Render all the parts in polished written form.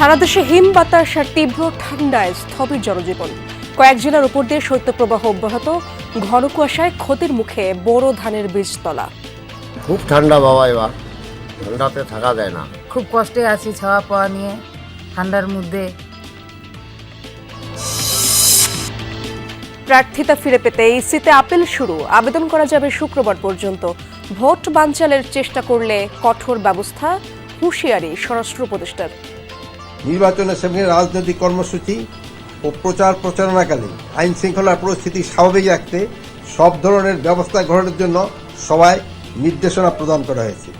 সারা দেশে হিম বাতাস আর তীব্র ঠান্ডায় স্থবির জনজীবন। কয়েক জেলার উপর দিয়ে শৈত্যপ্রবাহ অব্যাহত। ঘন কুয়াশায় ক্ষতির মুখে বোরো ধানের বীজতলা। খুব ঠান্ডা বাবা, এবার ঠান্ডাতে থাকা যায় না। খুব কষ্টে আছি ছাওয়া পাওয়া নিয়ে ঠান্ডার মধ্যে। প্রার্থিতা ফিরে পেতে ইসিতে আপিল শুরু। আবেদন করা যাবে শুক্রবার পর্যন্ত। ভোট বানচালের চেষ্টা করলে কঠোর ব্যবস্থা, হুঁশিয়ারি স্বরাষ্ট্র উপদেষ্টার। নির্বাচনের সামনে রাজনৈতিক কর্মসূচি ও প্রচারণাকালে আইন শৃঙ্খলার পরিস্থিতি স্বাভাবিক রাখতে সব ধরনের ব্যবস্থা গ্রহণের জন্য সবাই নির্দেশনা প্রদান করা হয়েছে।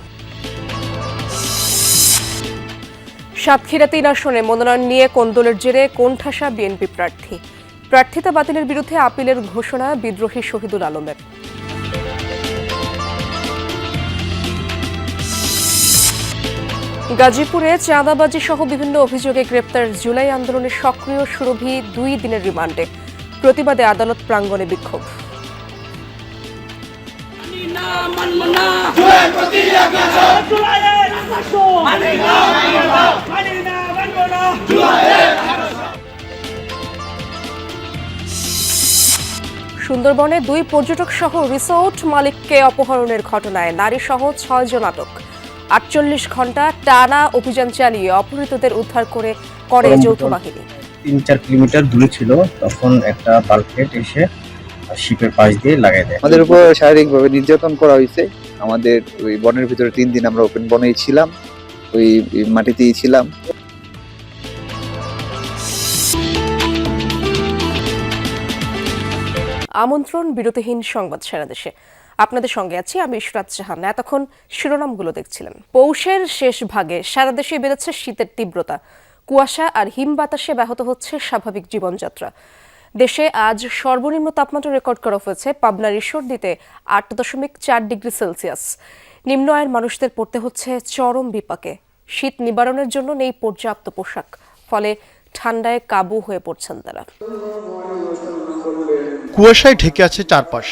সাতক্ষীরা ৩ আসনে মনোনয়ন নিয়ে কোন্দলের জেরে কোণঠাসা বিএনপি প্রার্থী। প্রার্থিতা বাতিলের বিরুদ্ধে আপিলের ঘোষণা বিদ্রোহী শহীদুল আলমের। গাজীপুরে চাঁদাবাজি সহ বিভিন্ন অভিযোগে গ্রেপ্তার জুলাই আন্দোলনের সক্রিয় সুরভি 2 দিনের রিমান্ডে। প্রতিবাদে আদালত প্রাঙ্গণে বিক্ষোভ। সুন্দরবনে 2 পর্যটক সহ রিসোর্ট মালিককে অপহরণের ঘটনায় নারী সহ 6 জন আটক। 48 ঘন্টা টানা অভিযান চালিয়ে অপহৃতদের উদ্ধার করে যৌথ বাহিনী। 3-4 কিলোমিটার দূরে ছিল, তখন একটা বাল্কহেড এসে শিপের পাশ দিয়ে লাগাই দেয়। আমাদের উপর শারীরিকভাবে নির্যাতন করা হয়েছে। আমাদের ওই বনের ভিতরে 3 দিন আমরা ওপেন বনেই ছিলাম, ওই মাটিতেই ছিলাম। আমন্ত্রণ বিরতিহীন সংবাদ সারা দেশে। আপনাদের সঙ্গে আছি আমি ইশরাত জাহান। এতক্ষণ শিরোনামগুলো দেখছিলেন। পৌষের শেষ ভাগে সারা দেশে বেড়েছে শীতের তীব্রতা। কুয়াশা আর হিম বাতাসে ব্যাহত হচ্ছে স্বাভাবিক জীবনযাত্রা। দেশে আজ সর্বনিম্ন তাপমাত্রা রেকর্ড করা হয়েছে পাবনার ঈশ্বরদীতে 8.4 ডিগ্রি সেলসিয়াস। নিম্ন আয়ের মানুষদের পড়তে হচ্ছে চরম বিপাকে। শীত নিবারণের জন্য নেই পর্যাপ্ত পোশাক, ফলে ঠান্ডায় কাবু হয়ে পড়ছেন তারা। কুয়াশায় ঢেকে আছে চারপাশ।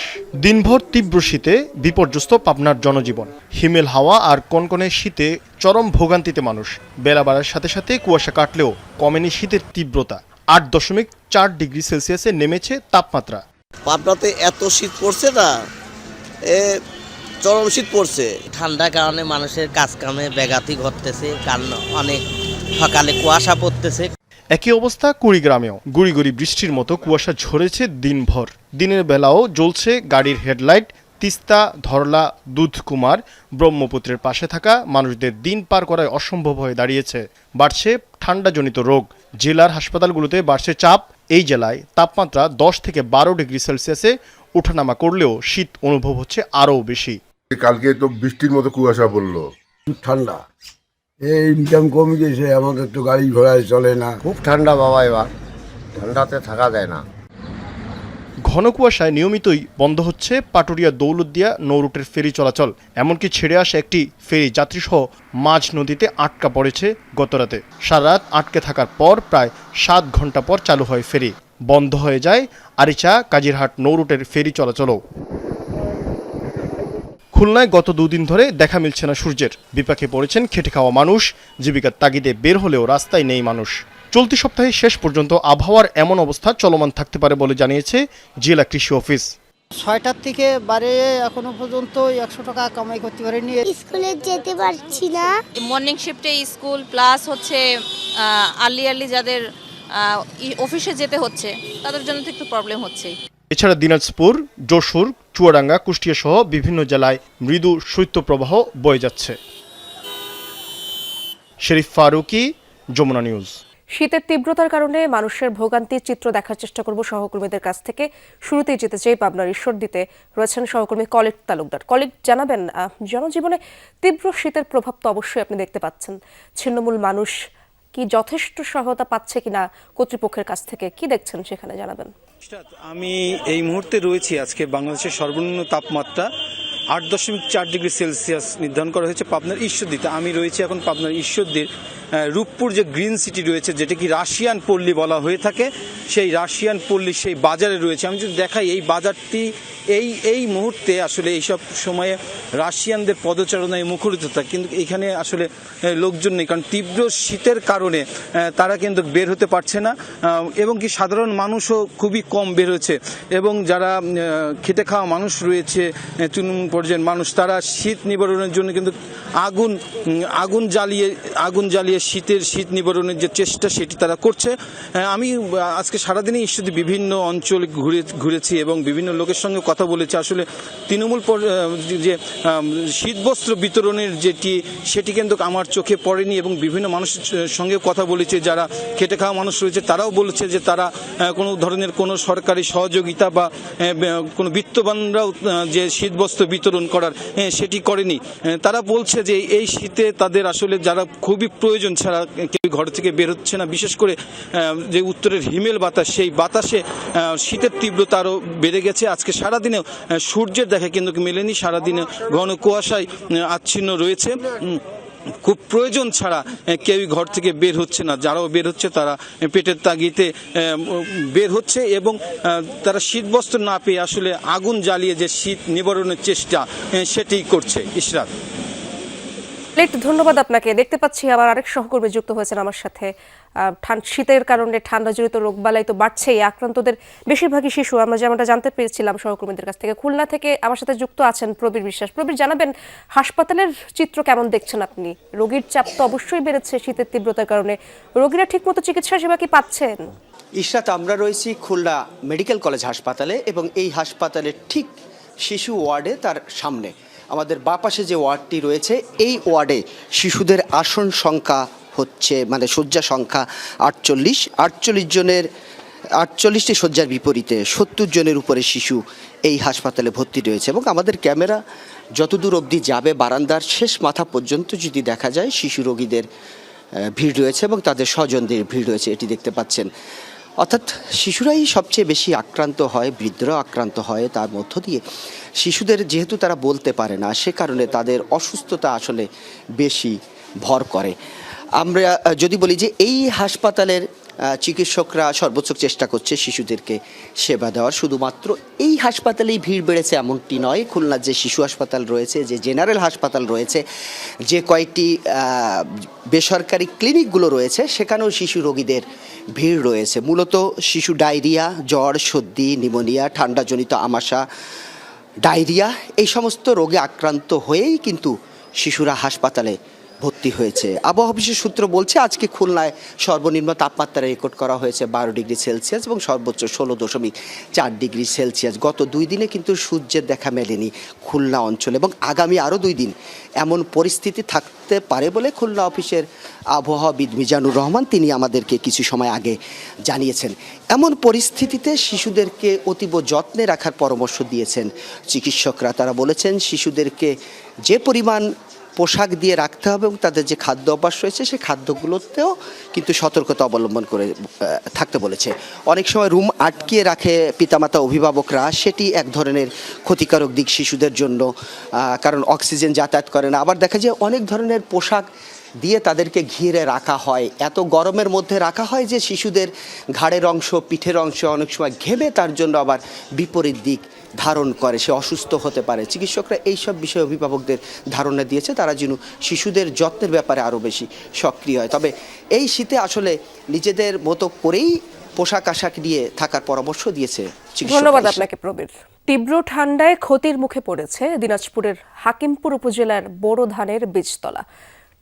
দিনভর তীব্র শীতে বিপর্যস্ত পাবনার জনজীবন। হিমেল হাওয়া আর কনকনে শীতে চরম ভোগান্তিতে মানুষ। বেলা বাড়ার সাথে সাথে কুয়াশা কাটলেও কমেনি শীতের তীব্রতা। 8.4 ডিগ্রি সেলসিয়াসে নেমেছে তাপমাত্রা। পাবনাতে এত শীত পড়ছে না, চরম শীত পড়ছে। ঠান্ডার কারণে মানুষের কাজ কামে ব্যাঘাতি ঘটতেছে, কারণ অনেক সকালে কুয়াশা পড়তেছে। একই অবস্থা কুড়িগ্রামেও। গুড়ি গুড়ি বৃষ্টির মতো কুয়াশা ঝরেছে দিনভর। দিনের বেলাও জ্বলছে গাড়ির হেডলাইট। তিস্তা, ধরলা, দুধকুমার, ব্রহ্মপুত্রের পাশে থাকা মানুষদের দিন পার করায় অসম্ভব হয়ে দাঁড়িয়েছে। বাড়ছে ঠান্ডাজনিত রোগ। জেলার হাসপাতালগুলোতে বাড়ছে চাপ। এই জেলায় তাপমাত্রা 10 থেকে 12 ডিগ্রি সেলসিয়াসে ওঠানামা করলেও শীত অনুভব হচ্ছে আরও বেশি। কালকে তো বৃষ্টির মতো কুয়াশা পড়লো, ঠান্ডা এই ইনকাম কমে গেছে, আমাদের তো গাড়ি ঘোড়ায় চলে না। খুব ঠান্ডা বাবা, এবার ঠান্ডাতে থাকা যায় না। ঘন কুয়াশায় নিয়মিতই বন্ধ হচ্ছে পাটুরিয়া দৌলতদিয়া নৌরুটের ফেরি চলাচল। এমনকি ছেড়ে আসা একটি ফেরি যাত্রীসহ মাঝ নদীতে আটকা পড়েছে গতরাতে। সারা রাত আটকে থাকার পর প্রায় 7 ঘন্টা পর চালু হয় ফেরি। বন্ধ হয়ে যায় আরিচা কাজিরহাট নৌরুটের ফেরি চলাচলও। খুলনায় গত 2 দিন ধরে দেখা মিলছে না সূর্যের। বিপাকে পড়েছেন খেটে খাওয়া মানুষ। জীবিকার তাগিদে বের হলেও রাস্তায় নেই মানুষ। চলতি সপ্তাহে শেষ পর্যন্ত আবহাওয়ার এমন অবস্থা চলমান থাকতে পারে বলে জানিয়েছে জেলা কৃষি অফিস। 6টার থেকে বারে এখনো পর্যন্ত 100 টাকা কামাই করতে পারিনি। স্কুলে যেতে পারছি না। মর্নিং শিফটে স্কুল প্লাস হচ্ছে আর্লি যাদের অফিসে যেতে হচ্ছে তাদের জন্য তো একটু প্রবলেম হচ্ছে। এছাড়া দিনাজপুর, যশোর, চুয়াডাঙ্গা, কুষ্টিয়া সহ বিভিন্ন জেলায় মৃদু শৈত্যপ্রবাহ বয়ে যাচ্ছে। শরীফ ফারুকি, যমুনা নিউজ। শীতের তীব্রতার কারণে মানুষের ভোগান্তির চিত্র দেখার চেষ্টা করব সহকর্মীদের কাছ থেকে। শুরুতেই যেতে চাই পাবনার ঈশ্বরদীতে রয়েছেন সহকর্মী কলিক তালুকদার। কলিক, জানাবেন জনজীবনে তীব্র শীতের প্রভাব তো অবশ্যই আপনি দেখতে পাচ্ছেন। ছিন্নমূল মানুষ কি যথেষ্ট সহায়তা পাচ্ছে কিনা কর্তৃপক্ষের কাছ থেকে, কি দেখছেন সেখানে জানাবেন। আমি এই মুহূর্তে রয়েছি আজকে বাংলাদেশের সর্বনিম্ন তাপমাত্রা 8.4 ডিগ্রি সেলসিয়াস নির্ধারণ করা হয়েছে পাবনার ঈশ্বরদীতে। আমি রয়েছি এখন পাবনার ঈশ্বরদীর রূপপুর যে গ্রিন সিটি রয়েছে, যেটা কি রাশিয়ান পল্লী বলা হয়ে থাকে, সেই রাশিয়ান পল্লী সেই বাজারে রয়েছে। আমি যদি দেখাই এই বাজারটি এই মুহূর্তে আসলে এইসব সময়ে রাশিয়ানদের পদচারণায় মুখরিত থাকে, কিন্তু এখানে আসলে লোকজন নেই, কারণ তীব্র শীতের কারণে তারা কিন্তু বের হতে পারছে না, এবং কি সাধারণ মানুষও খুবই কম বের হচ্ছে। এবং যারা খেটে খাওয়া মানুষ রয়েছে, তৃণমূল পর্যায়ের মানুষ, তারা শীত নিবারণের জন্য কিন্তু আগুন জ্বালিয়ে শীত নিবারণের যে চেষ্টা সেটি তারা করছে। আমি আজকে সারাদিনই ঈশ্বরদী বিভিন্ন অঞ্চলে ঘুরেছি এবং বিভিন্ন লোকের সঙ্গে কথা বলেছি। আসলে তৃণমূল যে শীতবস্ত্র বিতরণের সেটি কিন্তু আমার চোখে পড়েনি, এবং বিভিন্ন মানুষের সঙ্গে কথা বলেছে যারা খেটে খাওয়া মানুষ রয়েছে, তারাও বলেছে যে তারা কোনো ধরনের কোনো সরকারি সহযোগিতা বা কোনো বিত্তবানরাও যে শীতবস্ত্র বিতরণ করার সেটি করেনি। তারা বলছে যে এই শীতে তাদের আসলে যারা খুবই প্রয়োজন ছাড়া কেউ ঘর থেকে বের হচ্ছে না। বিশেষ করে যে উত্তরের হিমেল বাতাস, সেই বাতাসে শীতের তীব্রতা আরও বেড়ে গেছে। আজকে সারাদিনে সূর্যের দেখা কিন্তু মেলেনি, সারাদিনে ঘন কুয়াশায় আচ্ছন্ন রয়েছে। খুব প্রয়োজন ছাড়া কেউই ঘর থেকে বের হচ্ছে না। যারাও বের হচ্ছে তারা পেটের তাগিদে বের হচ্ছে, এবং তারা শীতবস্ত্র না পেয়ে আসলে আগুন জ্বালিয়ে যে শীত নিবারণের চেষ্টা সেটি করছে। ইশরাত, ধন্যবাদ আপনাকে। দেখতে পাচ্ছি আবার আরেক সহকর্মী যুক্ত হয়েছেন আমার সাথে। শীতের কারণে ঠান্ডাজনিত রোগবালাই তো বাড়ছেই, আক্রান্তদের বেশিরভাগই শিশু, আমরা যেমনটা জানতে পেরেছিলাম সহকর্মীদের কাছ থেকে। খুলনা থেকে আমার সাথে যুক্ত আছেন প্রবীর বিশ্বাস। প্রবীর, জানাবেন হাসপাতালের চিত্র কেমন দেখছেন আপনি? রোগীর চাপ তো অবশ্যই বেড়েছে শীতের তীব্রতার কারণে, রোগীরা ঠিকমতো চিকিৎসা সেবা কি পাচ্ছেন? ইশরাত, আমরা রয়েছি খুলনা মেডিকেল কলেজ হাসপাতালে, এবং এই হাসপাতালের ঠিক শিশু ওয়ার্ডে তার সামনে আমাদের বাঁ পাশে যে ওয়ার্ডটি রয়েছে, এই ওয়ার্ডে শিশুদের আসন সংখ্যা হচ্ছে মানে শয্যা সংখ্যা 48 জনের, 48টি শয্যার বিপরীতে 70 জনের উপরে শিশু এই হাসপাতালে ভর্তি রয়েছে। এবং আমাদের ক্যামেরা যতদূর অবধি যাবে বারান্দার শেষ মাথা পর্যন্ত যদি দেখা যায় শিশু রোগীদের ভিড় রয়েছে এবং তাদের স্বজনদের ভিড় রয়েছে, এটি দেখতে পাচ্ছেন। অর্থাৎ শিশুরাই সবচেয়ে বেশি আক্রান্ত হয়, বৃদ্ধরাও আক্রান্ত হয়। তার মধ্য দিয়ে শিশুদের যেহেতু তারা বলতে পারে না, সে কারণে তাদের অসুস্থতা আসলে বেশি ভর করে। আমরা যদি বলি যে এই হাসপাতালের চিকিৎসকরা সর্বোচ্চ চেষ্টা করছে শিশুদেরকে সেবা দেওয়ার। শুধুমাত্র এই হাসপাতালেই ভিড় বেড়েছে এমনটি নয়, খুলনার যে শিশু হাসপাতাল রয়েছে, যে জেনারেল হাসপাতাল রয়েছে, যে কয়েকটি বেসরকারি ক্লিনিকগুলো রয়েছে, সেখানেও শিশু রোগীদের ভিড় রয়েছে। মূলত শিশু ডায়রিয়া, জ্বর, সর্দি, নিউমোনিয়া, ঠান্ডাজনিত আমাশা, ডায়রিয়া, এই সমস্ত রোগে আক্রান্ত হয়েই কিন্তু শিশুরা হাসপাতালে ভর্তি হয়েছে। আবহাওয়া অফিসের সূত্র বলছে আজকে খুলনায় সর্বনিম্ন তাপমাত্রা রেকর্ড করা হয়েছে 12 ডিগ্রি সেলসিয়াস এবং সর্বোচ্চ 16.4 ডিগ্রি সেলসিয়াস। গত 2 দিনে কিন্তু সূর্যের দেখা মেলেনি খুলনা অঞ্চলে, এবং আগামী আরও 2 দিন এমন পরিস্থিতি থাকতে পারে বলে খুলনা অফিসের আবহাওয়াবিদ মিজানুর রহমান তিনি আমাদেরকে কিছু সময় আগে জানিয়েছেন। এমন পরিস্থিতিতে শিশুদেরকে অতীব যত্নে রাখার পরামর্শ দিয়েছেন চিকিৎসকরা। তারা বলেছেন শিশুদেরকে যে পরিমাণ পোশাক দিয়ে রাখতে হবে এবং তাদের যে খাদ্য অভ্যাস রয়েছে সেই খাদ্যগুলোতেও কিন্তু সতর্কতা অবলম্বন করে থাকতে বলেছে। অনেক সময় রুম আটকিয়ে রাখে পিতামাতা অভিভাবকরা, সেটি এক ধরনের ক্ষতিকারক দিক শিশুদের জন্য, কারণ অক্সিজেন যাতায়াত করে না। আবার দেখা যায় অনেক ধরনের পোশাক দিয়ে তাদেরকে ঘিরে রাখা হয়, এত গরমের মধ্যে রাখা হয় যে শিশুদের ঘাড়ের অংশ, পিঠের অংশ অনেক সময় ঘেমে তার জন্য আবার বিপরীত দিক ধারণ করে, সে অসুস্থ হতে পারে। চিকিৎসকরা এইসব বিষয়ে অভিভাবকদের ধারণা দিয়েছে তারা যেন শিশুদের যত্নের ব্যাপারে আরও বেশি সক্রিয় হয়। তবে এই শীতে আসলে নিজেদের মতো করেই পোশাক আশাক নিয়ে থাকার পরামর্শ দিয়েছে চিকিৎসকরা। ধন্যবাদ আপনাকে প্রবীর। তীব্র ঠান্ডায় ক্ষতির মুখে পড়েছে দিনাজপুরের হাকিমপুর উপজেলার বোরো ধানের বীজতলা।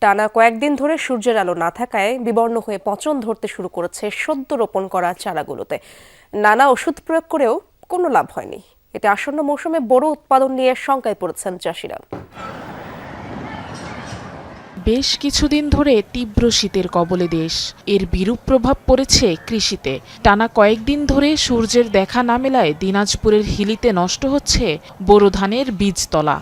টানা কয়েকদিন ধরে সূর্যের আলো না থাকায় বিবর্ণ হয়ে পচন ধরতে শুরু করেছে সদ্য রোপণ করা চারাগুলোতে। নানা ওষুধ প্রয়োগ করেও কোনো লাভ হয়নি। এতে আসন্ন মৌসুমে বড় উৎপাদন নিয়ে শঙ্কায় পড়েছেন চাষিরা। বেশ কিছুদিন ধরে তীব্র শীতের কবলে দেশ, এর বিরূপ প্রভাব পড়েছে কৃষিতে। টানা কয়েকদিন ধরে সূর্যের দেখা না মেলায় দিনাজপুরের হিলিতে নষ্ট হচ্ছে বোরো ধানের বীজতলা।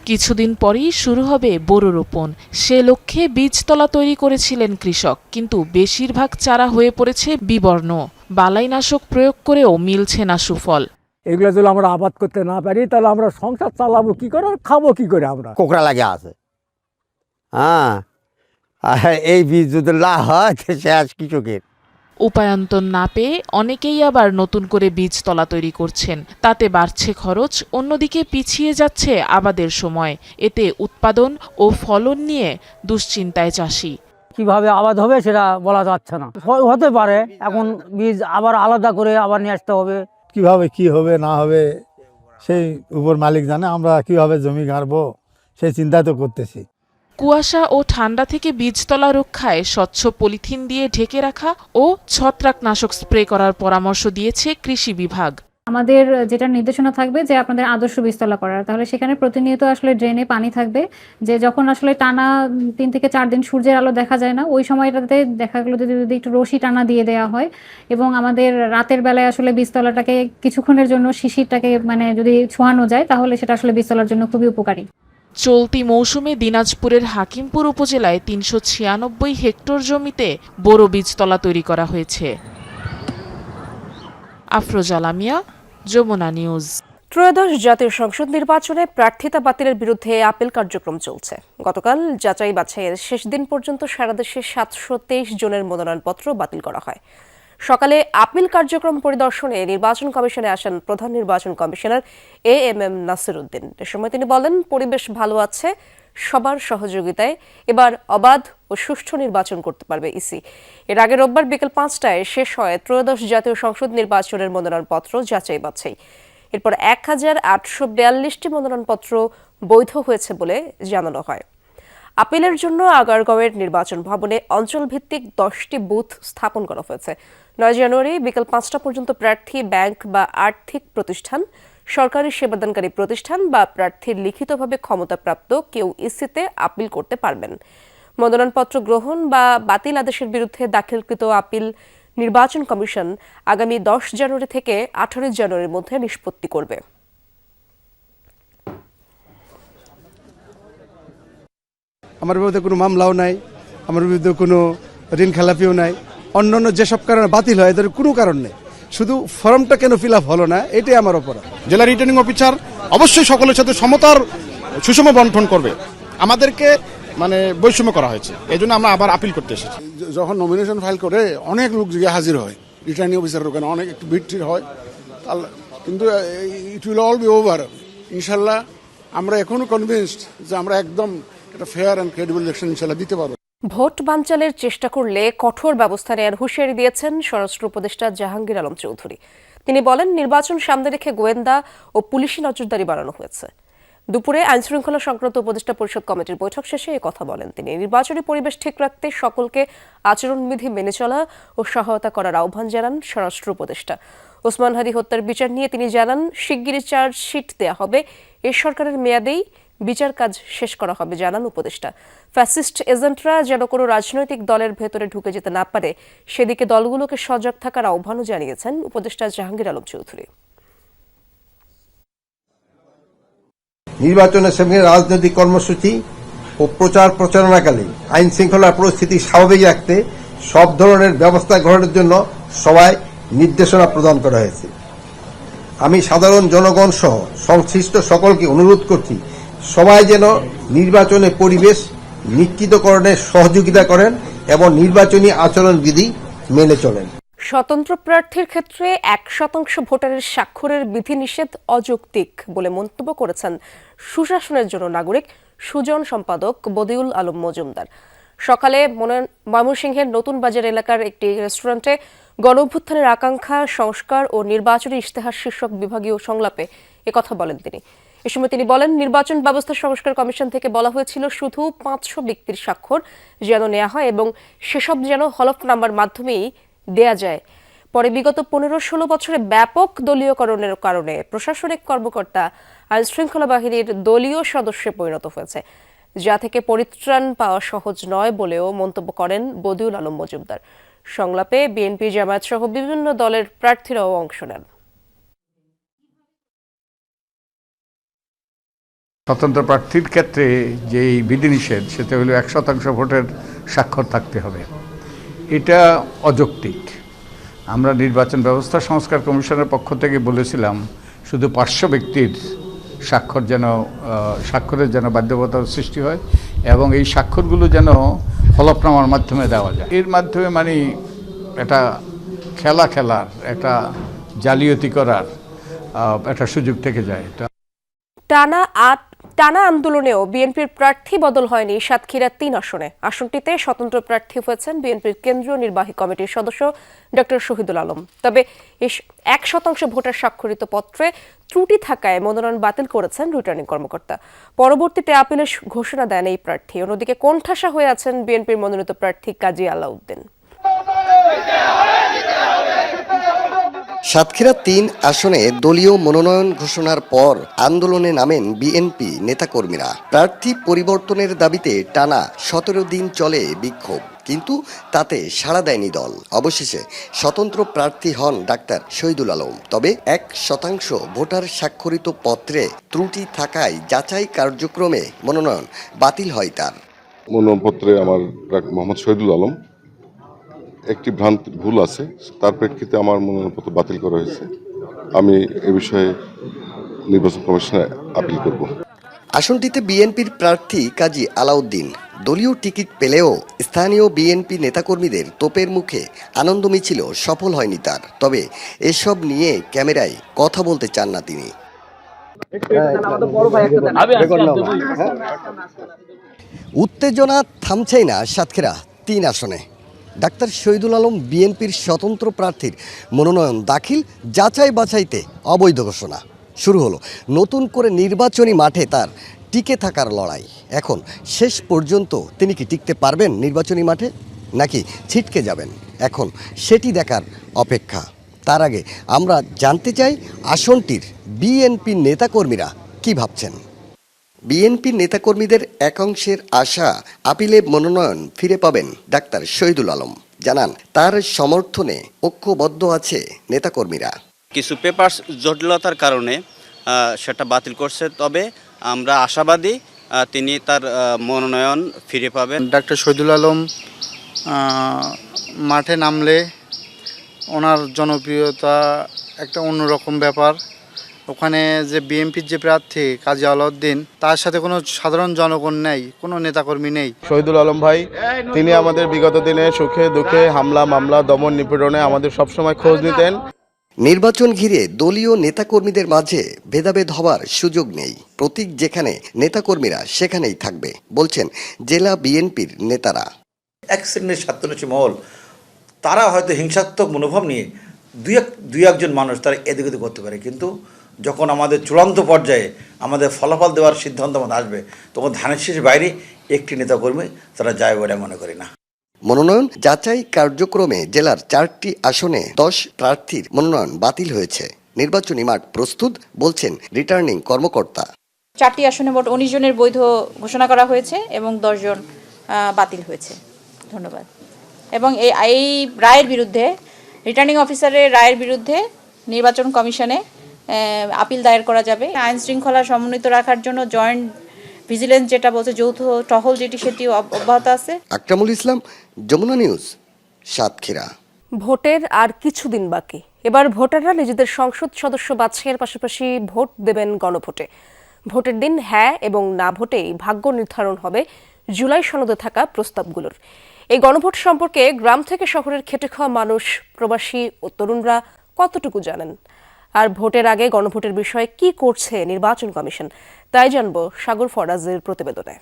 কিছুদিন পরেই শুরু হবে বোরো রোপণ। সে লক্ষ্যে বীজতলা তৈরি করেছিলেন কৃষক, কিন্তু বেশিরভাগ চারা হয়ে পড়েছে বিবর্ণ। বালাইনাশক প্রয়োগ করেও মিলছে না সুফল। এগুলো যদি আমরা আবাদ করতে না পারি তাহলে আমরা সংসার চালাবো কি করে, খাবো কি করে? আমরা কোকড়া লাগে আছে, হ্যাঁ, এই বীজ যদি না হয় শেষ কৃষকের। উপায়ন্তর না পেয়ে অনেকেই আবার নতুন করে বীজতলা তৈরি করছেন, তাতে বাড়ছে খরচ, অন্যদিকে পিছিয়ে যাচ্ছে আবাদের সময়। এতে উৎপাদন ও ফলন নিয়ে দুশ্চিন্তায় চাষি। কিভাবে আবাদ হবে সেটা বলা যাচ্ছে না, হতে পারে এখন বীজ আবার আলাদা করে আবার নিয়ে আসতে হবে। কিভাবে কি হবে না হবে সেই উপর মালিক জানে, আমরা কিভাবে জমি গাড়বো সেই চিন্তা তো করতেছি। কুয়াশা ও ঠান্ডা থেকে বীজতলা রক্ষায় স্বচ্ছ পলিথিন দিয়ে ঢেকে রাখা ও ছত্রাকনাশক স্প্রে করার পরামর্শ দিয়েছে কৃষি বিভাগ। আমাদের যেটা নির্দেশনা থাকবে যে আপনাদের আদর্শ বীজতলা করার, তাহলে সেখানে প্রতিনিয়ত আসলে ড্রেনে পানি থাকবে, যে যখন আসলে টানা 3 থেকে 4 দিন সূর্যের আলো দেখা যায় না, ওই সময়টাতে দেখা গেলো যদি একটু রশি টানা দিয়ে দেওয়া হয়, এবং আমাদের রাতের বেলায় আসলে বীজতলাটাকে কিছুক্ষণের জন্য শিশিরটাকে মানে যদি ছোঁয়ানো যায়, তাহলে সেটা আসলে বীজতলার জন্য খুবই উপকারী। চলতি মৌসুমে দিনাজপুরের হাকিমপুর উপজেলায় 396 হেক্টর জমিতে বোরো বীজতলা তৈরি করা হয়েছে। আফরোজা লামিয়া, যমুনা নিউজ। ত্রয়োদশ জাতীয় সংসদ নির্বাচনে প্রার্থিতা বাতিলের বিরুদ্ধে আপিল কার্যক্রম চলছে। গতকাল যাচাই বাছাইয়ের শেষ দিন পর্যন্ত সারা দেশে 723 জনের মনোনয়নপত্র বাতিল করা হয়। সকালে আপিল কার্যক্রম পরিদর্শনে নির্বাচন কমিশনে আসেন প্রধান নির্বাচন কমিশনার AMM নাসির উদ্দিন। এ সময় তিনি বলেন, পরিবেশ ভালো আছে, সবার সহযোগিতায় এবার অবাধ ও সুষ্ঠু নির্বাচন করতে পারবে ইসি। এর আগে রোববার বিকেল 5টায় শেষ হয় ত্রয়োদশ জাতীয় সংসদ নির্বাচনের মনোনয়নপত্র যাচাই বাছাই। এরপর 1842টি মনোনয়নপত্র বৈধ হয়েছে বলে জানানো হয়। আপিলের জন্য আগারগাঁওয়ের নির্বাচন ভবনে অঞ্চলভিত্তিক 10টি বুথ স্থাপন করা হয়েছে। 9 জানুয়ারি বিকেল 5টা পর্যন্ত প্রার্থী, ব্যাংক বা আর্থিক প্রতিষ্ঠান, সরকারি সেবাদানকারী প্রতিষ্ঠান বা প্রার্থীর লিখিতভাবে ক্ষমতাপ্রাপ্ত কেউ ইসিতে আপিল করতে পারবেন। মনোনয়নপত্র গ্রহণ বা বাতিল আদেশের বিরুদ্ধে দাখিলকৃত আপিল নির্বাচন কমিশন আগামী 10 জানুয়ারি থেকে 18 জানুয়ারির মধ্যে নিষ্পত্তি করবে। আমার বিরুদ্ধে কোনো মামলাও নাই, আমার বিরুদ্ধে কোনো ঋণ খেলাপিও নাই, অন্যান্য যেসব কারণে বাতিল হয় এদের কোনো কারণ নেই, শুধু ফর্মটা কেন ফিল আপ হলো না এটাই আমার অপরাধ। জেলা রিটার্নিং অফিসার অবশ্যই সকলের সাথে সমতার সুষম বন্টন করবে। আমাদেরকে বৈষম্য করা হয়েছে, এই জন্য আমরা আবার আপিল করতে এসেছি। যখন নমিনেশন ফাইল করে অনেক লোক গিয়ে হাজির হয়, রিটার্নিং অফিসারের ওখানে অনেক একটু ভিড় হয়, কিন্তু it will all be over ইনশাল্লাহ। আমরা এখনো কনভিন্সড যে আমরা একদম একটা ফেয়ার অ্যান্ড ক্রেডিবল ইলেকশন ইনশাল্লাহ দিতে পারবো। ভোট বানচালের চেষ্টা করলে কঠোর ব্যবস্থা নেওয়ার হুঁশিয়ারি দিয়েছেন স্বরাষ্ট্র উপদেষ্টা জাহাঙ্গীর আলম চৌধুরী। তিনি বলেন, নির্বাচন সামনে রেখে গোয়েন্দা ও পুলিশি নজরদারি বাড়ানো হয়েছে। দুপুরে আইনশৃঙ্খলা সংক্রান্ত উপদেষ্টা পরিষদ কমিটির বৈঠক শেষে এই কথা বলেন তিনি। নির্বাচনী পরিবেশ ঠিক রাখতে সকলকে আচরণবিধি মেনে চলা ও সহায়তা করার আহ্বান জানান স্বরাষ্ট্র উপদেষ্টা। ওসমান হাদি হত্যার বিচার নিয়ে তিনি জানান, শিগগিরই চার্জশিট দেয়া হবে, এই সরকারের মেয়াদেই বিচার কাজ শেষ করা হবে জানান উপদেষ্টা। ফ্যাসিস্ট এজেন্টরা যেন কোনো রাজনৈতিক দলের ভেতরে ঢুকে যেতে না পারে, সেদিকে দলগুলোকে সজাগ থাকার আহ্বানও জানিয়েছেন উপদেষ্টা জাহাঙ্গীর আলম চৌধুরী। নির্বাচনের সামনে রাজনৈতিক কর্মসূচি ও প্রচার প্রচারণাকালে আইন শৃঙ্খলা পরিস্থিতি স্বাভাবিক রাখতে সব ধরনের ব্যবস্থা গ্রহণের জন্য সবাই নির্দেশনা প্রদান করা হয়েছে। আমি সাধারণ জনগণ সহ সংশ্লিষ্ট সকলকে অনুরোধ করছি, সবাই যেন নির্বাচনের পরিবেশ নিশ্চিতকরণে সহযোগিতা করেন এবং নির্বাচনী আচরণবিধি মেনে চলেন। স্বতন্ত্র প্রার্থীর ক্ষেত্রে 1% ভোটারের স্বাক্ষরের বিধিনিষেধ অযৌক্তিক বলে মন্তব্য করেছেন সুশাসনের জন্য নাগরিক সুজন সম্পাদক বদিউল আলম মজুমদার। সকালে ময়মনসিংহের নতুন বাজার এলাকার একটি রেস্টুরেন্টে গণঅভ্যুত্থানের আকাঙ্ক্ষা, সংস্কার ও নির্বাচনী ইশতেহার শীর্ষক বিভাগীয় সংলাপে একথা বলেন তিনি। এ সময় তিনি বলেন, নির্বাচন ব্যবস্থা সংস্কার কমিশন থেকে বলা হয়েছিল শুধু 500 ব্যক্তির স্বাক্ষর যেন নেওয়া হয় এবং সেসব যেন হলফনামার মাধ্যমেই দেয়া যায়। পরে বিগত 15-16 বছরে ব্যাপক দলীয়করণের কারণে প্রশাসনিক কর্মকর্তা আইনশৃঙ্খলা বাহিনীর দলীয় সদস্যে পরিণত হয়েছে, যা থেকে পরিত্রাণ পাওয়া সহজ নয় বলেও মন্তব্য করেন বদিউল আলম মজুমদার। সংলাপে বিএনপি, জামায়াত সহ বিভিন্ন দলের প্রার্থীরাও অংশ নেন। স্বতন্ত্র প্রার্থীর ক্ষেত্রে যেই বিধিনিষেধ, সেটা হলো 1% ভোটের স্বাক্ষর থাকতে হবে, এটা অযৌক্তিক। আমরা নির্বাচন ব্যবস্থা সংস্কার কমিশনের পক্ষ থেকে বলেছিলাম শুধু 500 ব্যক্তির স্বাক্ষরের যেন বাধ্যবাধকতার সৃষ্টি হয় এবং এই স্বাক্ষরগুলো যেন হলফনামার মাধ্যমে দেওয়া যায়। এর মাধ্যমে মানে একটা খেলার একটা জালিয়াতি করার একটা সুযোগ থেকে যায়। টানা আন্দোলনেও বিএনপির প্রার্থী বদল হয়নি সাতক্ষীরা ৩ আসনে। আসনটিতে স্বতন্ত্র প্রার্থী হয়েছেন বিএনপির কেন্দ্রীয় নির্বাহী কমিটির সদস্য ডক্টর শহীদুল আলম। তবে ১% ভোটার স্বাক্ষরিত পত্রে ত্রুটি থাকায় মনোনয়ন বাতিল করেছেন রিটার্নিং কর্মকর্তা। পরবর্তীতে আপিলের ঘোষণা দেন এই প্রার্থী। অন্যদিকে কোণঠাসা হয়ে আছেন বিএনপির মনোনীত প্রার্থী কাজী আলাউদ্দিন। সাতক্ষীরা ৩ আসনে দলীয় মনোনয়ন ঘোষণার পর আন্দোলনে নামেন বিএনপি নেতাকর্মীরা। প্রার্থী পরিবর্তনের দাবিতে টানা ১৭ দিন চলে বিক্ষোভ, কিন্তু তাতে সাড়া দেয়নি দল। অবশেষে স্বতন্ত্র প্রার্থী হন ডাক্তার শহীদুল আলম। তবে ১% ভোটার স্বাক্ষরিত পত্রে ত্রুটি থাকায় যাচাই কার্যক্রমে মনোনয়ন বাতিল হয় তার। মনোনয়নপত্রে আমার মোহাম্মদ শহীদুল আলম একটি ভুল আছে, তার প্রেক্ষিতে আমার মনোনয়নপত্র বাতিল করা হয়েছে। আমি এ বিষয়ে নির্বাচন কমিশনে আপিল করব। আসনটিতে বিএনপির প্রার্থী কাজী আলাউদ্দিন দলীয় টিকিট পেলেও স্থানীয় বিএনপি নেতাকর্মীদের তোপের মুখে আনন্দ মিছিল সফল হয়নি তার। তবে এসব নিয়ে ক্যামেরায় কথা বলতে চান না তিনি। উত্তেজনা থামছেই না সাতক্ষীরা ৩ আসনে। ডাক্তার শহীদুল আলম বিএনপির স্বতন্ত্র প্রার্থীর মনোনয়ন দাখিল, যাচাই বাছাইতে অবৈধ ঘোষণা। শুরু হলো নতুন করে নির্বাচনী মাঠে তার টিকে থাকার লড়াই। এখন শেষ পর্যন্ত তিনি কি টিকতে পারবেন নির্বাচনী মাঠে, নাকি ছিটকে যাবেন? এখন সেটি দেখার অপেক্ষা। তার আগে আমরা জানতে চাই আসনটির বিএনপি নেতাকর্মীরা কি ভাবছেন। বিএনপি নেতাকর্মীদের একাংশের আশা আপিলে মনোনয়ন ফিরে পাবেন ডাক্তার শহীদুল আলম। জানান তার সমর্থনে ঐক্যবদ্ধ আছে নেতাকর্মীরা। কিছু পেপার জটিলতার কারণে সেটা বাতিল করছে, তবে আমরা আশাবাদী তিনি তার মনোনয়ন ফিরে পাবেন। ডাক্তার শহীদুল আলম মাঠে নামলে ওনার জনপ্রিয়তা একটা অন্যরকম ব্যাপার। ওখানে যে বিএনপির যে প্রার্থী কাজী আলাউদ্দিন, তার সাথে কোনো সাধারণ জনগণ নেই, কোনো নেতাকর্মী নেই। শহীদুল আলম ভাই তিনি আমাদের বিগত দিনে সুখে দুঃখে হামলা মামলা দমন নিপীড়নে আমাদের সবসময় খোঁজ নিতেন। নির্বাচন ঘিরে দলীয় নেতাকর্মীদের মাঝে ভেদাভেদ হবার সুযোগ নেই। প্রতীক যেখানে নেতাকর্মীরা সেখানেই থাকবে বলছেন জেলা বিএনপির নেতারা। এক শ্রেণীর স্বার্থন্বেষী মহল তারা হয়তো হিংসাত্মক মনোভাব নিয়ে দুই একজন মানুষ তারা এদিক ওদিক করতে পারে, কিন্তু যখন আমাদের চূড়ান্ত পর্যায়ে আমাদের ফলাফল দেওয়ার সিদ্ধান্ত আমাদের আসবে, তখন ধানের শীষের বাইরে একটি নেতাকর্মী তারা যায় বলে মনে করি না। মনোনয়ন যাচাই কার্যক্রমে জেলার 4টি আসনে 10 প্রার্থীর মনোনয়ন বাতিল হয়েছে। নির্বাচনী মাঠ প্রস্তুত বলছেন রিটার্নিং কর্মকর্তা। 4টি আসনে মোট 19 জনের বৈধ ঘোষণা করা হয়েছে এবং 10 জন বাতিল হয়েছে। ধন্যবাদ। এবং এই রায়ের বিরুদ্ধে, রিটার্নিং অফিসারের রায়ের বিরুদ্ধে নির্বাচন কমিশনে আপিল দায়ের করা যাবে। আইন শৃঙ্খলা সমন্বিত রাখার জন্য জয়েন্ট ভিজিলেন্স যেটা বলছে, যৌথ টহল সেটি অব্যাহত আছে। আকরামুল ইসলাম, যমুনা নিউজ, সাতক্ষীরা। ভোটের আর কিছুদিন বাকি। এবার ভোটাররা নিজেদের সংসদ সদস্য বাছাইয়ের পাশাপাশি ভোট দেবেন গণভোটে। ভোটের দিন হ্যাঁ এবং না ভোটেই ভাগ্য নির্ধারণ হবে জুলাই সনদে থাকা প্রস্তাবগুলোর। এই গণভোট সম্পর্কে গ্রাম থেকে শহরের খেটে খাওয়া মানুষ, প্রবাসী ও তরুণরা কতটুকু জানেন? আর ভোটের আগে গণভোটের বিষয়ে কি করছে নির্বাচন কমিশন, তাই জানবো সাগর ফরাজের প্রতিবেদনে।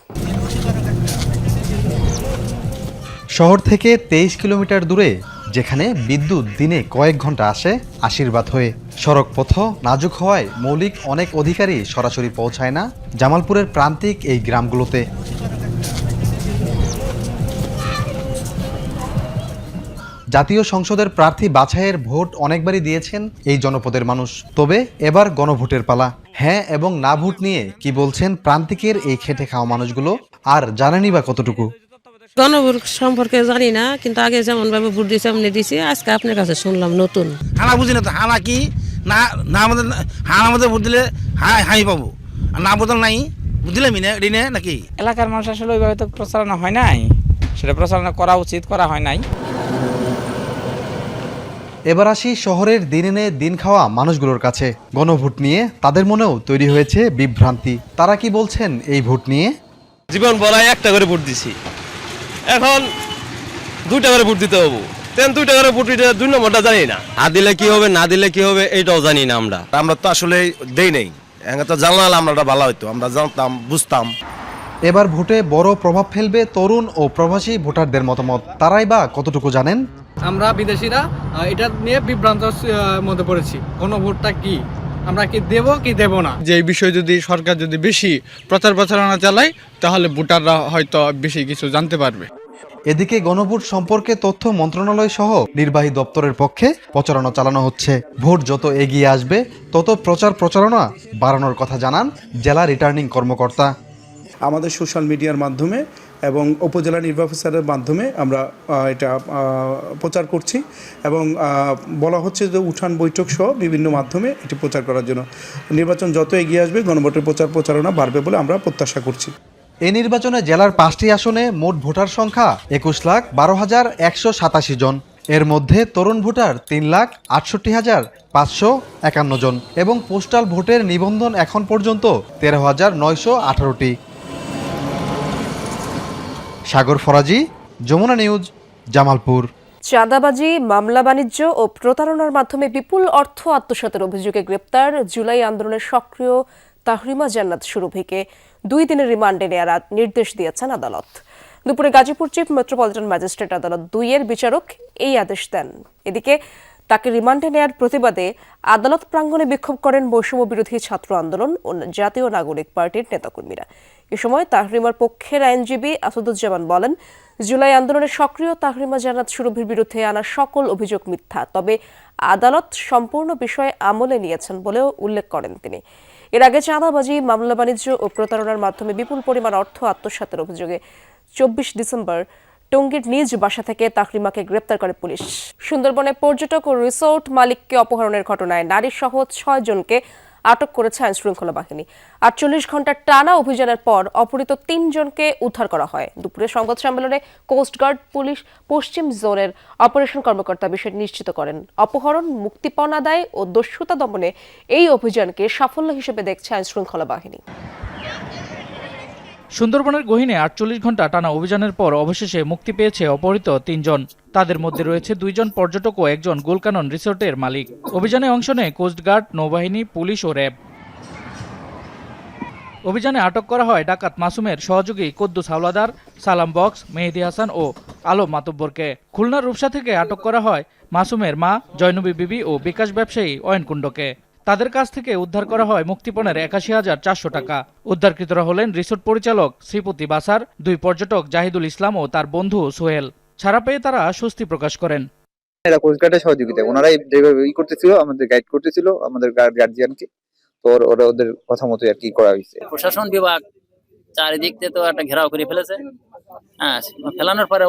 শহর থেকে 23 কিলোমিটার দূরে, যেখানে বিদ্যুৎ দিনে কয়েক ঘন্টা আসে আশীর্বাদ হয়ে, সড়ক পথ নাজুক হওয়ায় মৌলিক অনেক অধিকারই সরাসরি পৌঁছায় না জামালপুরের প্রান্তিক এই গ্রামগুলোতে। জাতীয় সংসদের প্রার্থী বাছাইয়ের ভোট অনেকবারই দিয়েছেন এই জনপদের মানুষ। তবে এবার গণভোটের পালা। হ্যাঁ এবং না ভোট নিয়ে কি বলছেন প্রান্তিকের এই খেটে খাওয়া মানুষগুলো, আর জানেনই বা কতটুকু? গণভোট সম্পর্কে জানি না, কিন্তু আগে যেমন ভাবে ভোট দিয়েছি এমনি দিয়েছি। আজকে আপনার কাছে শুনলাম নতুন। হানা বুঝি না তো, হানা কি না না আমাদের হানা আমাদের ভোট দিলে হাই পাবো, আর না বদল নাই বুঝলে রিনে নাকি। এলাকার মানুষ আসলে ওইভাবে তো প্রচারণা হয় নাই, সেটা প্রচারণা করা উচিত, করা হয় নাই। এবার আসি শহরের দিন এনে দিন খাওয়া মানুষগুলোর কাছে। গণভোট নিয়ে তাদের মনেও তৈরি হয়েছে বিভ্রান্তি। তারা কি বলছেন এই ভোট নিয়ে? জীবন বলায় একটা করে ভোট দিছি, এখন 2 টাকার ভোট দিতে হবো। 2 টাকার ভোট দিতে 2 নম্বরটা জানি না। দিলে কি হবে না দিলে কি হবে এটাও জানি না আমরা তো আসলে দেই নাই। তো জানলাম আমরা ভালো হইতো, আমরা জানতাম বুঝতাম। এবার ভোটে বড় প্রভাব ফেলবে তরুণ ও প্রবাসী ভোটারদের মতামত। তারাই বা কতটুকু জানেন? আমরা বিদেশিরা এটা নিয়ে বিভ্রান্ত মধ্যে পড়েছি। গণভোটটা কি, আমরা কি দেব কি দেব না, যে এই বিষয়ে যদি সরকার যদি বেশি প্রচার প্রচারণা চালায় তাহলে ভোটাররা হয়তো বেশি কিছু জানতে পারবে। এদিকে গণভোট সম্পর্কে তথ্য মন্ত্রণালয় সহ নির্বাহী দপ্তরের পক্ষে প্রচারণা চালানো হচ্ছে। ভোট যত এগিয়ে আসবে তত প্রচারণা বাড়ানোর কথা জানান জেলা রিটার্নিং কর্মকর্তা। আমাদের সোশ্যাল মিডিয়ার মাধ্যমে এবং উপজেলা নির্বাহী অফিসারের মাধ্যমে আমরা এটা প্রচার করছি এবং বলা হচ্ছে যে উঠান বৈঠক সহ বিভিন্ন মাধ্যমে এটি প্রচার করার জন্য। নির্বাচন যত এগিয়ে আসবে গণভোটের প্রচারণা বাড়বে বলে আমরা প্রত্যাশা করছি। এই নির্বাচনে জেলার 5টি আসনে মোট ভোটার সংখ্যা 21,12,187 জন। এর মধ্যে তরুণ ভোটার 3,68,551 জন এবং পোস্টাল ভোটের নিবন্ধন এখন পর্যন্ত 13,918টি। সাগর ফরাজি, যমুনা নিউজ, জামালপুর। চাঁদাবাজি, মামলা বাণিজ্য ও প্রতারণার মাধ্যমে বিপুল অর্থ আত্মসাতের অভিযোগে গ্রেপ্তার জুলাই আন্দোলনের সক্রিয় তাহরিমা জান্নাত সুরভিকে 2 দিনের রিমান্ডে নেওয়ার নির্দেশ দিয়েছেন আদালত। দুপুরে গাজীপুর চিফ মেট্রোপলিটন ম্যাজিস্ট্রেট আদালত 2-এর বিচারক এই আদেশ দেন। এদিকে তাকে রিমান্ডে নেয়ার প্রতিবাদে আদালত প্রাঙ্গণে বিক্ষোভ করেন বৈষম্য বিরোধী ছাত্র আন্দোলন ও জাতীয় নাগরিক পার্টির নেতাকর্মীরা। এ সময় তাহরিমার পক্ষের আইনজীবী আসাদুজ্জামান বলেন, জুলাই আন্দোলনের সক্রিয় তাহরিমা জান্নাত সুরভির বিরুদ্ধে আনা সকল অভিযোগ মিথ্যা, তবে আদালত সম্পূর্ণ বিষয় আমলে নিয়েছেন বলেও উল্লেখ করেন তিনি। এর আগে চাঁদাবাজি, মামলা বাণিজ্য ও প্রতারণার মাধ্যমে বিপুল পরিমাণ অর্থ আত্মসাতের অভিযোগে 24 ডিসেম্বর টঙ্গীর নিজ বাসা থেকে তাহরিমাকে গ্রেপ্তার করে পুলিশ। সুন্দরবনে পর্যটক ও রিসোর্ট মালিককে অপহরণের ঘটনায় নারী সহ 6 জনকে আটক করেছে আইনশৃঙ্খলা বাহিনী। 48 ঘন্টার টানা অভিযানের পর অপহৃত 3 জনকে উদ্ধার করা হয়। দুপুরে সংবাদ সম্মেলনে কোস্টগার্ড পুলিশ পশ্চিম জোনের অপারেশন কর্মকর্তা বিষয়টি নিশ্চিত করেন। অপহরণ, মুক্তিপণ আদায় ও দস্যুতা দমনে এই অভিযানকে সাফল্য হিসেবে দেখছে আইনশৃঙ্খলা বাহিনী। সুন্দরবনের গহীনে 48 ঘন্টা টানা অভিযানের পর অবশেষে মুক্তি পেয়েছে অপহৃত 3 জন। তাদের মধ্যে রয়েছে 2 জন পর্যটক ও 1 জন গোলকানন রিসোর্টের মালিক। অভিযানে অংশ নেয় কোস্টগার্ড, নৌবাহিনী, পুলিশ ও র্যাব। অভিযানে আটক করা হয় ডাকাত মাসুমের সহযোগী কুদ্দুস হাওলাদার, সালাম বক্স, মেহেদি হাসান ও আলম মাতব্বরকে। খুলনার রূপসা থেকে আটক করা হয় মাসুমের মা জয়নবী বিবি ও বিকাশ ব্যবসায়ী অয়ন কুণ্ডকে। তাদের কাছ থেকে উদ্ধার করা হয় মুক্তিপণের 81,400 টাকা। উদ্ধারকৃতরা হলেন রিসোর্ট পরিচালক শ্রীপতি বাসার, 2 পর্যটক জাহিদুল ইসলাম ও তার বন্ধু সোহেল। ছাড়া পেয়ে তারা স্বস্তি প্রকাশ করেন। এরা কোস্টগার্ডের সহযোগিতা, ওনারাই যেভাবে করতেছিল, আমাদের গাইড করতেছিল, আমাদের গার্জিয়ানকে, তো ওরা ওদের কথা মতো আর কি করা হয়েছে। প্রশাসন বিভাগ চারিদিক থেকে তো একটা ঘেরাও করে ফেলেছে। হ্যাঁ, ফেলানোর পরে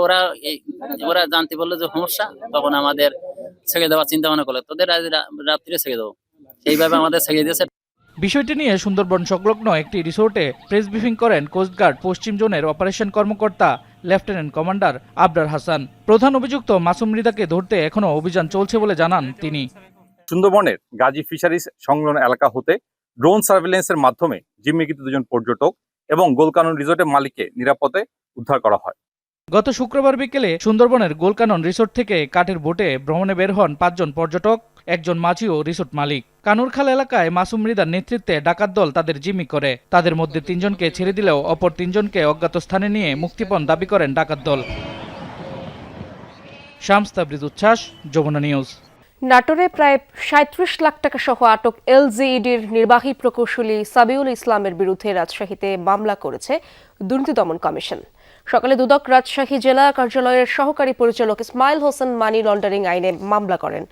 ওরা জানতে পারলো যে সমস্যা, তখন আমাদের ছেড়ে দেওয়ার চিন্তা ভাবনা করলো, তোদের রাত্রে ছেড়ে দেবো, এইভাবে আমাদের ছেড়ে দিয়েছে। বিষয়টি নিয়ে সুন্দরবন সংলগ্ন একটি রিসোর্টে প্রেস ব্রিফিং করেন কোস্টগার্ড পশ্চিম জোনের অপারেশন কর্মকর্তা লেফটেন্যান্ট কমান্ডার আবরার হাসান। প্রধান অভিযুক্ত মাসুম মৃধাকে ধরতে এখনো অভিযান চলছে বলে জানান তিনি। সুন্দরবনের গাজী ফিশারিজ সংলগ্ন এলাকা হতে ড্রোন সার্ভেলেন্সের মাধ্যমে জিম্মিকৃত 2 জন পর্যটক এবং গোলকানন রিসোর্টের মালিককে নিরাপদে উদ্ধার করা হয়। গত শুক্রবার বিকেলে সুন্দরবনের গোলকানন রিসোর্ট থেকে কাঠের বোটে ভ্রমণে বের হন 5 জন পর্যটক, 1 জন মাঝি ও রিসোর্ট মালিক। কানুরখাল এলাকায় মাসুম মৃধার নেতৃত্বে ডাকাত দল তাদের জিম্মি করে। তাদের মধ্যে 3 জনকে ছেড়ে দিলেও অপর 3 জনকে অজ্ঞাত স্থানে নিয়ে মুক্তিপণ দাবি করেন ডাকাত দল। শামস তাবরিজ উচ্ছ্বাস, যমুনা নিউজ। নাটোরে প্রায় 37 লাখ টাকা সহ আটক এলজিইডির নির্বাহী প্রকৌশলী সাবিউল ইসলামের বিরুদ্ধে রাজশাহীতে মামলা করেছে দুর্নীতি দমন কমিশন। সকালে দুদক রাজশাহী জেলা কার্যালয়ের সহকারী পরিচালক ইসমাইল হোসেন মানি লন্ডারিং আইনে মামলা করেন।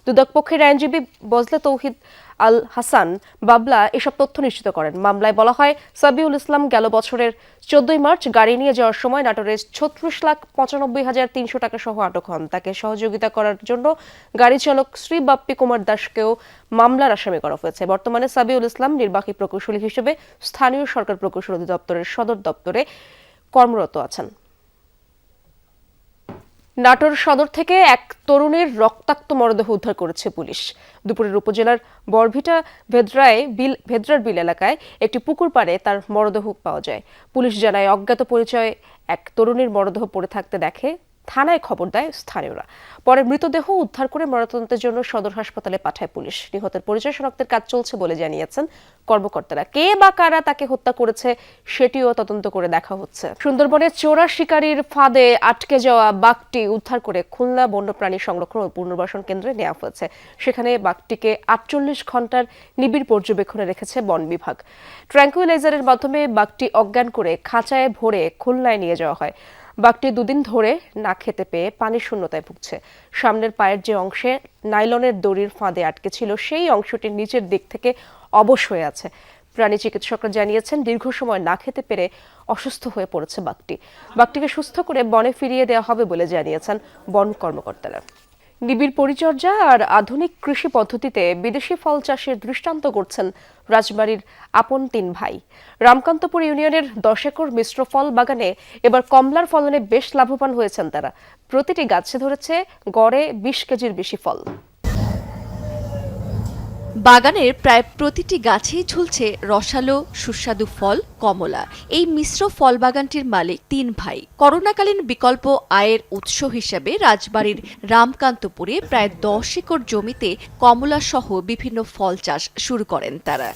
দুদক পক্ষের আইনজীবী বজলে তৌহিদ আল হাসান বাবলা এসব তথ্য নিশ্চিত করেন। মামলায় বলা হয়, সাবিউল ইসলাম গেল বছরের 14 মার্চ গাড়ি নিয়ে যাওয়ার সময় নাটোরের 36,95,300 টাকা সহ আটক হন। তাকে সহযোগিতা করার জন্য গাড়ি চালক শ্রী বাপ্পি কুমার দাসকেও মামলার আসামি করা হয়েছে। বর্তমানে সাবিউল ইসলাম নির্বাহী প্রকৌশলী হিসেবে স্থানীয় সরকার প্রকৌশল অধিদপ্তরের সদর দপ্তরে কর্মরত আছেন। নাটোর সদর থেকে এক তরুণীর রক্তাক্ত মরদেহ উদ্ধার করেছে পুলিশ। দুপুরের উপজেলার বরভিটা ভেদ্রার বিল এলাকায় একটি পুকুর পাড়ে তার মরদেহ পাওয়া যায়। পুলিশ জানায় অজ্ঞাত পরিচয় এক তরুণীর মরদেহ পড়ে থাকতে দেখে থানায় খবর দেয় স্থানীয়রা। পরে মৃতদেহ উদ্ধার করে ময়নাতদন্তের জন্য সদর হাসপাতালে পাঠায় পুলিশ। নিহতের পরিচয় শনাক্তের কাজ চলছে বলে জানিয়েছেন কর্মকর্তারা। কে বা কারা তাকে হত্যা করেছে সেটিও তদন্ত করে দেখা হচ্ছে। সুন্দরবনে চোরা শিকারীর ফাঁদে আটকে যাওয়া বাঘটি উদ্ধার করে খুলনা বন্যপ্রাণী সংরক্ষণ ও পুনর্বাসন কেন্দ্রে নেওয়া হয়েছে। সেখানে বাঘটিকে 48 ঘন্টার নিবিড় পর্যবেক্ষণে রেখেছে বন বিভাগ। ট্র্যাঙ্কুইলাইজারের মাধ্যমে বাঘটি অজ্ঞান করে খাঁচায় ভরে খুলনায় নিয়ে যাওয়া হয়। বাঘটি দুদিন ধরে না খেতে পেয়ে পানির শূন্যতায় ভুগছে। সামনের পায়ের যে অংশে নাইলনের দড়ির ফাঁদে আটকে ছিল সেই অংশটির নিচের দিক থেকে অবশ হয়ে আছে। প্রাণী চিকিৎসকরা জানিয়েছেন দীর্ঘ সময় না খেতে পেরে অসুস্থ হয়ে পড়েছে বাঘটি। বাঘটিকে সুস্থ করে বনে ফিরিয়ে দেওয়া হবে বলে জানিয়েছেন বন কর্মকর্তারা। নিবিড় পরিচর্যা আর আধুনিক কৃষি পদ্ধতিতে বিদেশি ফল চাষের দৃষ্টান্ত করছেন রাজবাড়ীর আপন 3 ভাই। রামকান্তপুর ইউনিয়নের 10 একর মিশ্র ফল বাগানে এবার কমলার ফলনে বেশ লাভবান হয়েছেন তারা। প্রতিটি গাছে ধরেছে গড়ে 20 কেজির বেশি ফল। বাগানের প্রায় প্রতিটি গাছেই ঝুলছে রসালো সুস্বাদু ফল কমলা। এই মিশ্র ফল বাগানটির মালিক 3 ভাই। করোনাকালীন বিকল্প আয়ের উৎস হিসেবে রাজবাড়ীর রামকান্তপুরে প্রায় 10 একর জমিতে কমলা সহ বিভিন্ন ফল চাষ শুরু করেন তারা।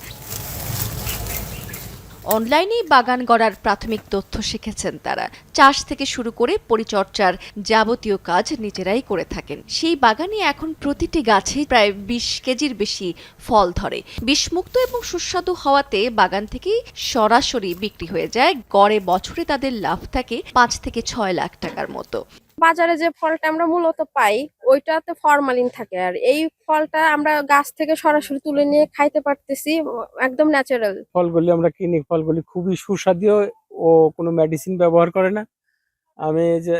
অনলাইনেই বাগান গড়ার প্রাথমিক তথ্য শিখেছেন তারা। চাষ থেকে শুরু করে পরিচর্যার যাবতীয় কাজ নিজেরাই করে থাকেন। সেই বাগানে এখন প্রতিটি গাছে প্রায় 20 কেজির বেশি ফল ধরে। বিষমুক্ত এবং সুস্বাদু হওয়াতে বাগান থেকেই সরাসরি বিক্রি হয়ে যায়। গড়ে বছরে তাদের লাভ থাকে 5 থেকে 6 লাখ টাকার মতো। বাজারে যে ফলটা আমরা মূলত পাই ওইটাতে ফরমালিন থাকে, আর এই ফলটা আমরা গাছ থেকে সরাসরি তুলে নিয়ে খাইতে পারতেছি, একদম ন্যাচারাল। ফলগুলি আমরা কিনি, ফলগুলি খুবই সুস্বাদু ও কোনো মেডিসিন ব্যবহার করে না। আমি যে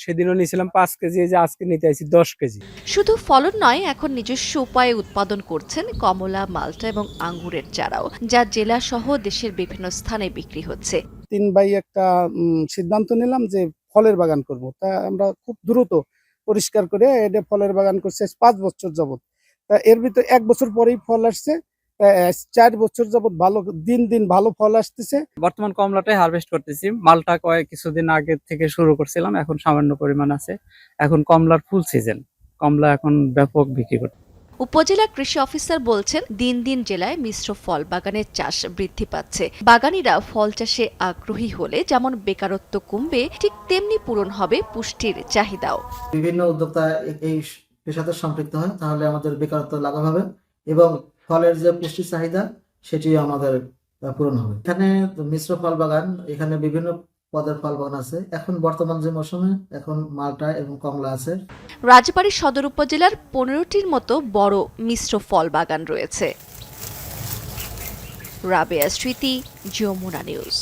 সেদিনও নিয়েছিলাম 5 কেজি, যে আজকে নিতে আসি 10 কেজি। শুধু ফলন নয়, এখন নিজস্ব উপায়ে উৎপাদন করছেন কমলা, মালটা এবং আঙ্গুরের চারাও, যা জেলা সহ দেশের বিভিন্ন স্থানে বিক্রি হচ্ছে। 3 ভাই একটা সিদ্ধান্ত নিলাম যে ফলের বাগান করব। তা আমরা খুব দ্রুত পরিষ্কার করে এটা ফলের বাগান করছে 5 বছর যাবত। তা এর ভিতরে 1 বছর পরেই ফল আসছে, 4 বছর যাবত ভালো দিন ভালো ফল আসতেছে। বর্তমান কমলাটাই হারভেস্ট করতেছি। মালটা কিছুদিন আগে থেকে শুরু করছিলাম, এখন সামান্য পরিমাণ আছে। এখন কমলার ফুল সিজন, কমলা এখন ব্যাপক বিক্রি করতে। উপজেলা কৃষি অফিসার বলছেন দিন দিন জেলায় মিশ্র ফল বাগানের চাষ বৃদ্ধি পাচ্ছে। বাগানীরা ফল চাষে আগ্রহী হলে যেমন বেকারত্ব কমবে, ঠিক তেমনি পূরণ হবে পুষ্টির চাহিদাও। বিভিন্ন উদ্যোক্তা এই পেশাতে সম্পৃক্ত হয়, তাহলে আমাদের বেকারত্ব লাঘব হবে এবং ফলের যে পুষ্টির চাহিদা সেটি আমাদের পূরণ হবে। এখানে মিশ্র ফল বাগান, এখানে বিভিন্ন পদের ফল বাগান আছে। এখন বর্তমান যে মৌসুমে এখন মালটা এবং কমলা আছে। রাজবাড়ী সদর উপজেলার 15টির মতো বড় মিশ্র ফল বাগান রয়েছে। রাবেয়া স্মৃতি, যমুনা নিউজ।